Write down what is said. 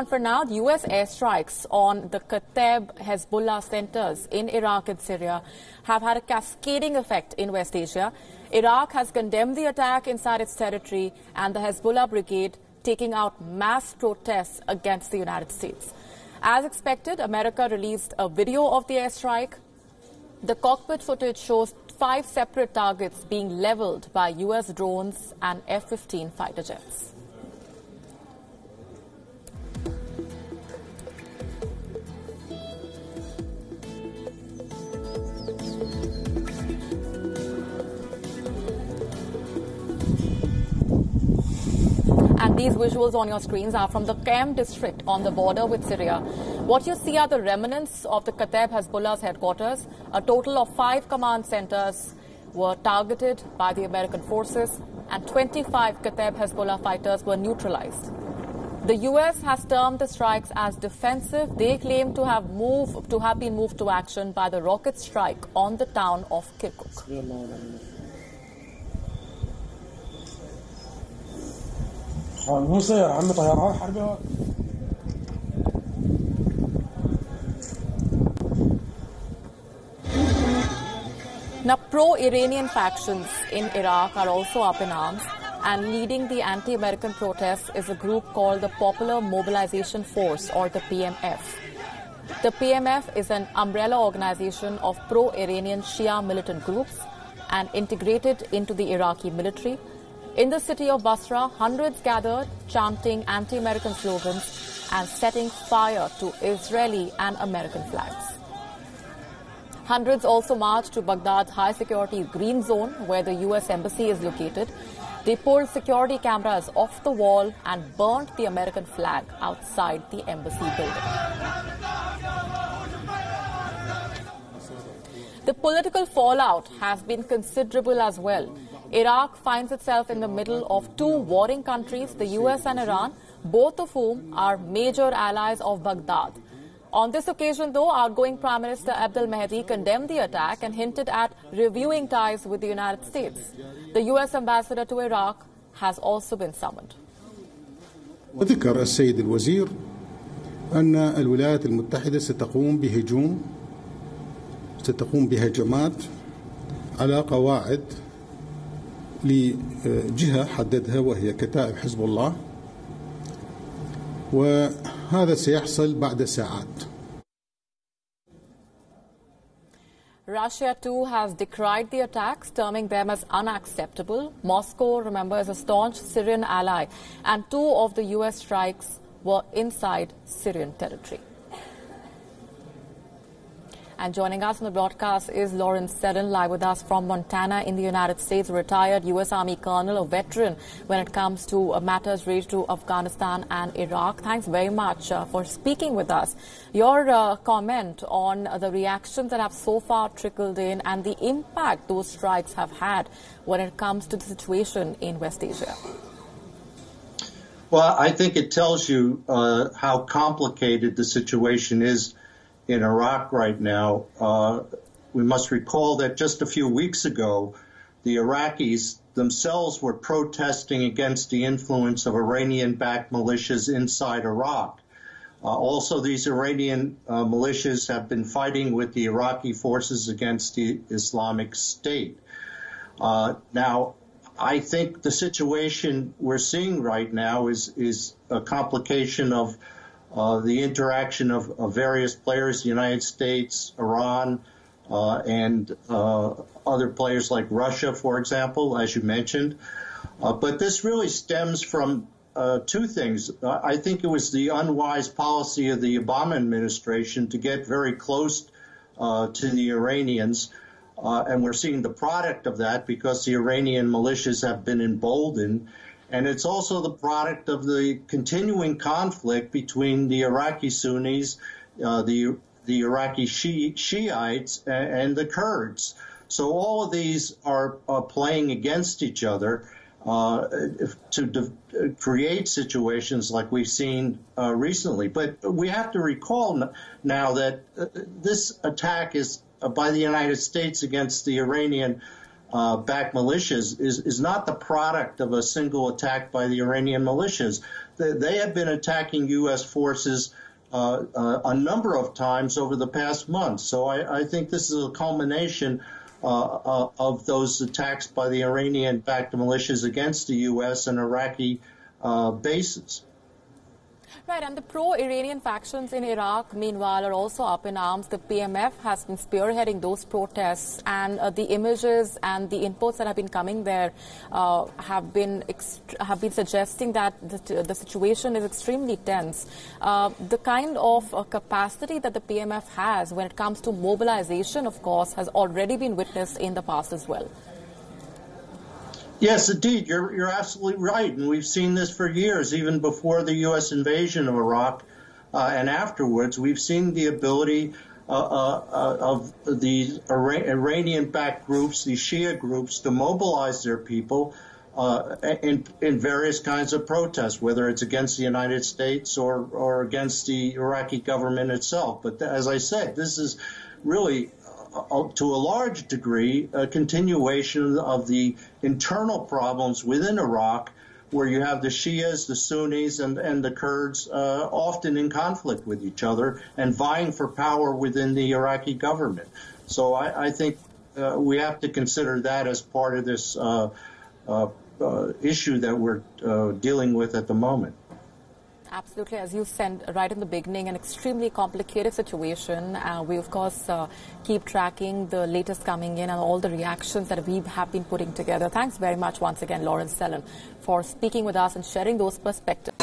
For now, U.S. airstrikes on the Kateb Hezbollah centers in Iraq and Syria have had a cascading effect in West Asia. Iraq has condemned the attack inside its territory, and the Hezbollah brigade taking out mass protests against the United States. As expected, America released a video of the airstrike. The cockpit footage shows 5 separate targets being leveled by U.S. drones and F-15 fighter jets. And these visuals on your screens are from the Qam district on the border with Syria. What you see are the remnants of the Kateb Hezbollah's headquarters. A total of 5 command centers were targeted by the American forces, and 25 Kateb Hezbollah fighters were neutralized. The U.S. has termed the strikes as defensive. They claim to have been moved to action by the rocket strike on the town of Kirkuk. Now, pro-Iranian factions in Iraq are also up in arms, and leading the anti-American protests is a group called the Popular Mobilization Force, or the PMF. The PMF is an umbrella organization of pro-Iranian Shia militant groups and integrated into the Iraqi military. In the city of Basra, hundreds gathered, chanting anti-American slogans and setting fire to Israeli and American flags. Hundreds also marched to Baghdad's high-security green zone, where the U.S. embassy is located. They pulled security cameras off the wall and burnt the American flag outside the embassy building. The political fallout has been considerable as well. Iraq finds itself in the middle of 2 warring countries, the U.S. and Iran, both of whom are major allies of Baghdad. On this occasion, though, outgoing Prime Minister Abdul Mahdi condemned the attack and hinted at reviewing ties with the United States. The U.S. ambassador to Iraq has also been summoned. وذكر السيد الوزير أن الولايات المتحدة ستقوم بهجمات على قواعد لجهة حددها وهي كتائب حزب الله، وهذا سيحصل بعد ساعات. Russia, too, has decried the attacks, terming them as unacceptable. Moscow, remember, is a staunch Syrian ally, and 2 of the U.S. strikes were inside Syrian territory. And joining us on the broadcast is Lawrence Seddon, live with us from Montana in the United States, retired U.S. Army colonel, a veteran when it comes to matters related to Afghanistan and Iraq. Thanks very much for speaking with us. Your comment on the reactions that have so far trickled in and the impact those strikes have had when it comes to the situation in West Asia. Well, I think it tells you how complicated the situation is in Iraq right now. We must recall that just a few weeks ago, the Iraqis themselves were protesting against the influence of Iranian-backed militias inside Iraq. Also, these Iranian militias have been fighting with the Iraqi forces against the Islamic State. Now, I think the situation we're seeing right now is a complication of the interaction of various players, the United States, Iran, and other players like Russia, for example, as you mentioned. But this really stems from 2 things. I think it was the unwise policy of the Obama administration to get very close to the Iranians. And we're seeing the product of that because the Iranian militias have been emboldened. And it's also the product of the continuing conflict between the Iraqi Sunnis, the Iraqi Shiites, and the Kurds. So all of these are playing against each other to create situations like we've seen recently. But we have to recall now that this attack is by the United States against the Iranian backed militias is not the product of a single attack by the Iranian militias. They have been attacking U.S. forces a number of times over the past month. So I think this is a culmination of those attacks by the Iranian-backed militias against the U.S. and Iraqi bases. Right, and the pro-Iranian factions in Iraq, meanwhile, are also up in arms. The PMF has been spearheading those protests, and the images and the inputs that have been coming there have been suggesting that the situation is extremely tense. The kind of capacity that the PMF has when it comes to mobilization, of course, has already been witnessed in the past as well. Yes, indeed. You're absolutely right. And we've seen this for years, even before the U.S. invasion of Iraq and afterwards. We've seen the ability of the Iranian-backed groups, the Shia groups, to mobilize their people in various kinds of protests, whether it's against the United States or against the Iraqi government itself. But as I said, this is really to a large degree, a continuation of the internal problems within Iraq, where you have the Shias, the Sunnis, and the Kurds often in conflict with each other and vying for power within the Iraqi government. So I think we have to consider that as part of this issue that we're dealing with at the moment. Absolutely. As you said right in the beginning, an extremely complicated situation. We, of course, keep tracking the latest coming in and all the reactions that we have been putting together. Thanks very much once again, Lawrence Sellon, for speaking with us and sharing those perspectives.